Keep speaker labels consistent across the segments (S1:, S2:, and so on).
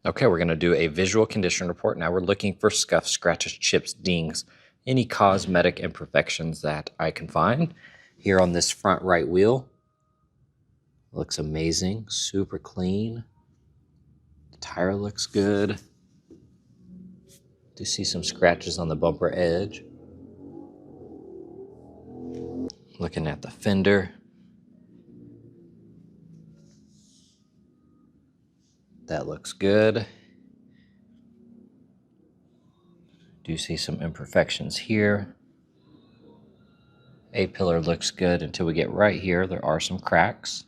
S1: Okay, we're going to do a visual condition report. Now we're looking for scuffs, scratches, chips, dings, any cosmetic imperfections that I can find. Here on this front right wheel, looks amazing, super clean. The tire looks good. Do see some scratches on the bumper edge. Looking at the fender. That looks good. Do see some imperfections here. A-pillar looks good until we get right here. There are some cracks.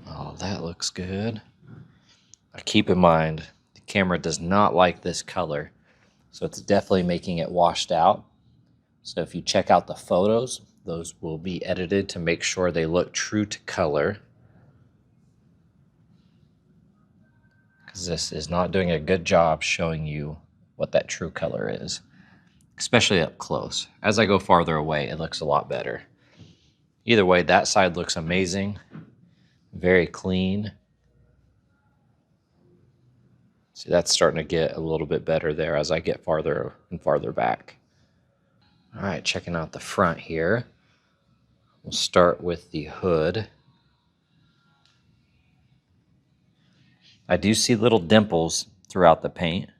S1: Oh, that looks good. Keep in mind, the camera does not like this color, so it's definitely making it washed out. So if you check out the photos, those will be edited to make sure they look true to color, because this is not doing a good job showing you what that true color is, especially up close. As I go farther away, it looks a lot better. Either way, that side looks amazing, very clean. See, that's starting to get a little bit better there as I get farther and farther back. All right, checking out the front here. We'll start with the hood. I do see little dimples throughout the paint.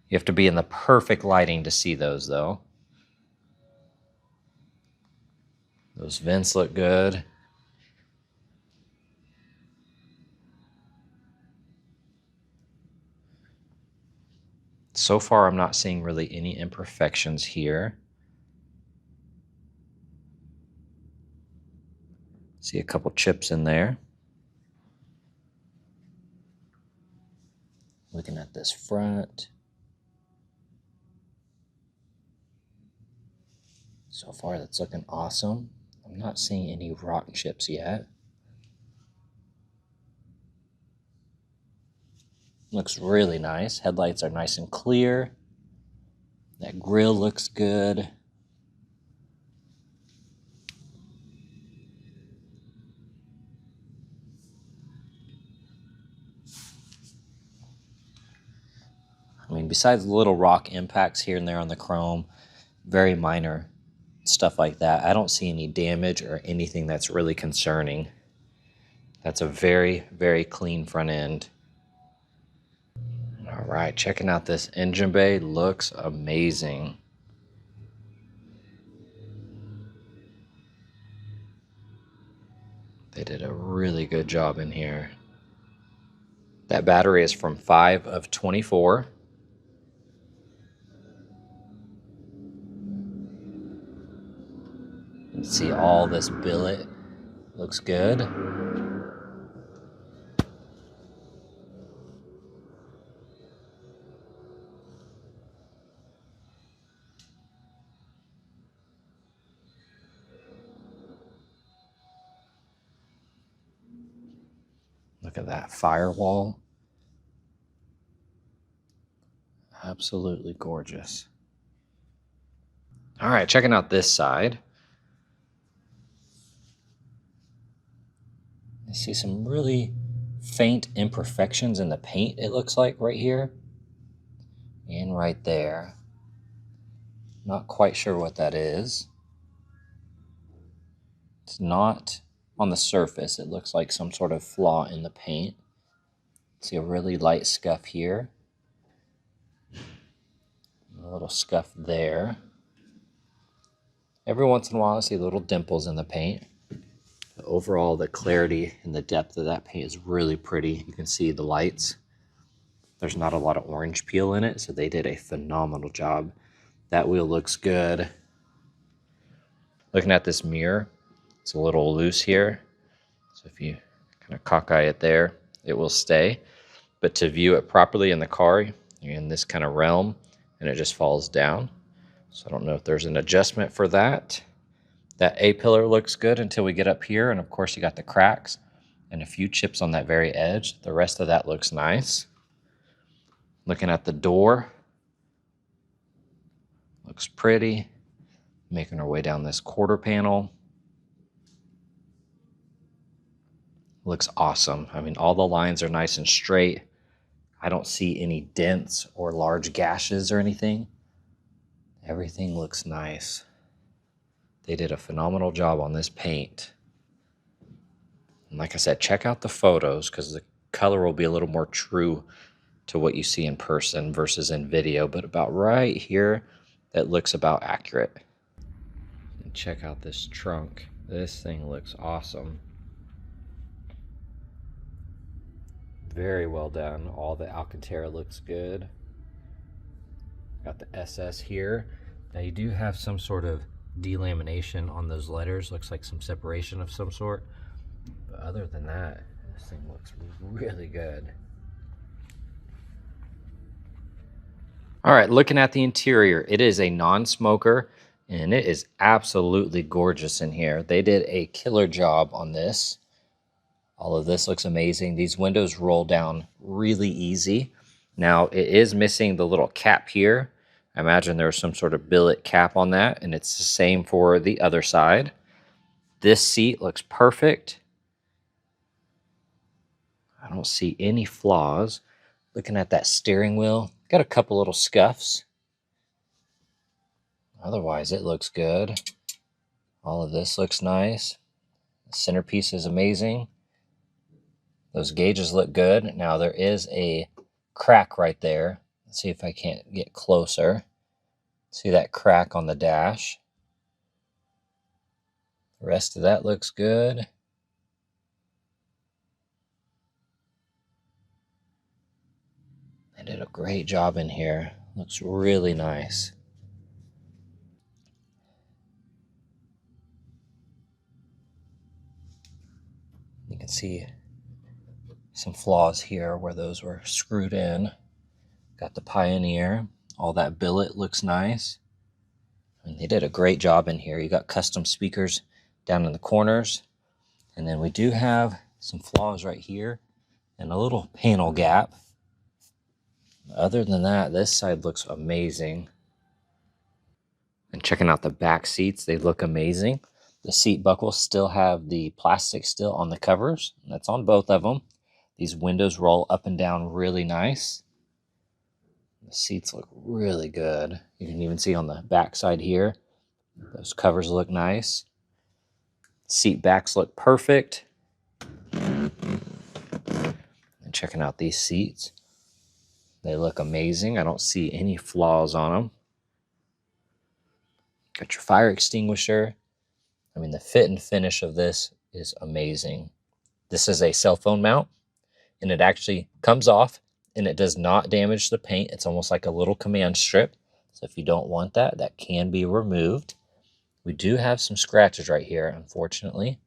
S1: You have to be in the perfect lighting to see those, though. Those vents look good. So far, I'm not seeing really any imperfections here. See a couple chips in there. Looking at this front. So far, that's looking awesome. I'm not seeing any rotten chips yet. Looks really nice. Headlights are nice and clear. That grille looks good. I mean, besides little rock impacts here and there on the chrome, very minor stuff like that, I don't see any damage or anything that's really concerning. That's a very, very clean front end. All right, checking out this engine bay, looks amazing. They did a really good job in here. That battery is from 5 of 24. You can see all this billet. Looks good. Look at that firewall. Absolutely gorgeous. All right, checking out this side. I see some really faint imperfections in the paint, it looks like, right here and right there. Not quite sure what that is. It's not on the surface. It looks like some sort of flaw in the paint. See a really light scuff here. A little scuff there. Every once in a while I see little dimples in the paint. But overall, the clarity and the depth of that paint is really pretty. You can see the lights. There's not a lot of orange peel in it, so they did a phenomenal job That wheel looks good. Looking at this mirror, it's a little loose here. So if you kind of cockeye it there, it will stay. But to view it properly in the car, you're in this kind of realm and it just falls down. So I don't know if there's an adjustment for that. That A-pillar looks good until we get up here. And of course you got the cracks and a few chips on that very edge. The rest of that looks nice. Looking at the door, looks pretty. Making our way down this quarter panel. Looks awesome. I mean, all the lines are nice and straight. I don't see any dents or large gashes or anything. Everything looks nice. They did a phenomenal job on this paint. And like I said, check out the photos because the color will be a little more true to what you see in person versus in video. But about right here, that looks about accurate. And check out this trunk. This thing looks awesome. Very well done. All the Alcantara looks good. Got the SS here. Now you do have some sort of delamination on those letters. Looks like some separation of some sort. But other than that, this thing looks really good. All right, looking at the interior, it is a non-smoker and it is absolutely gorgeous in here. They did a killer job on this. All of this looks amazing. These windows roll down really easy. Now, it is missing the little cap here. I imagine there's some sort of billet cap on that, and it's the same for the other side. This seat looks perfect. I don't see any flaws. Looking at that steering wheel, got a couple little scuffs. Otherwise, it looks good. All of this looks nice. The centerpiece is amazing. Those gauges look good. Now there is a crack right there. Let's see if I can't get closer. See that crack on the dash. The rest of that looks good. They did a great job in here. Looks really nice. You can see some flaws here where those were screwed in. Got the Pioneer. All that billet looks nice. And they did a great job in here. You got custom speakers down in the corners. And then we do have some flaws right here and a little panel gap. Other than that, this side looks amazing. And checking out the back seats, they look amazing. The seat buckles still have the plastic still on the covers. That's on both of them. These windows roll up and down really nice. The seats look really good. You can even see on the back side here, those covers look nice. Seat backs look perfect. And checking out these seats, they look amazing. I don't see any flaws on them. Got your fire extinguisher. I mean, the fit and finish of this is amazing. This is a cell phone mount, and it actually comes off, and it does not damage the paint. It's almost like a little command strip. So if you don't want that, that can be removed. We do have some scratches right here, unfortunately.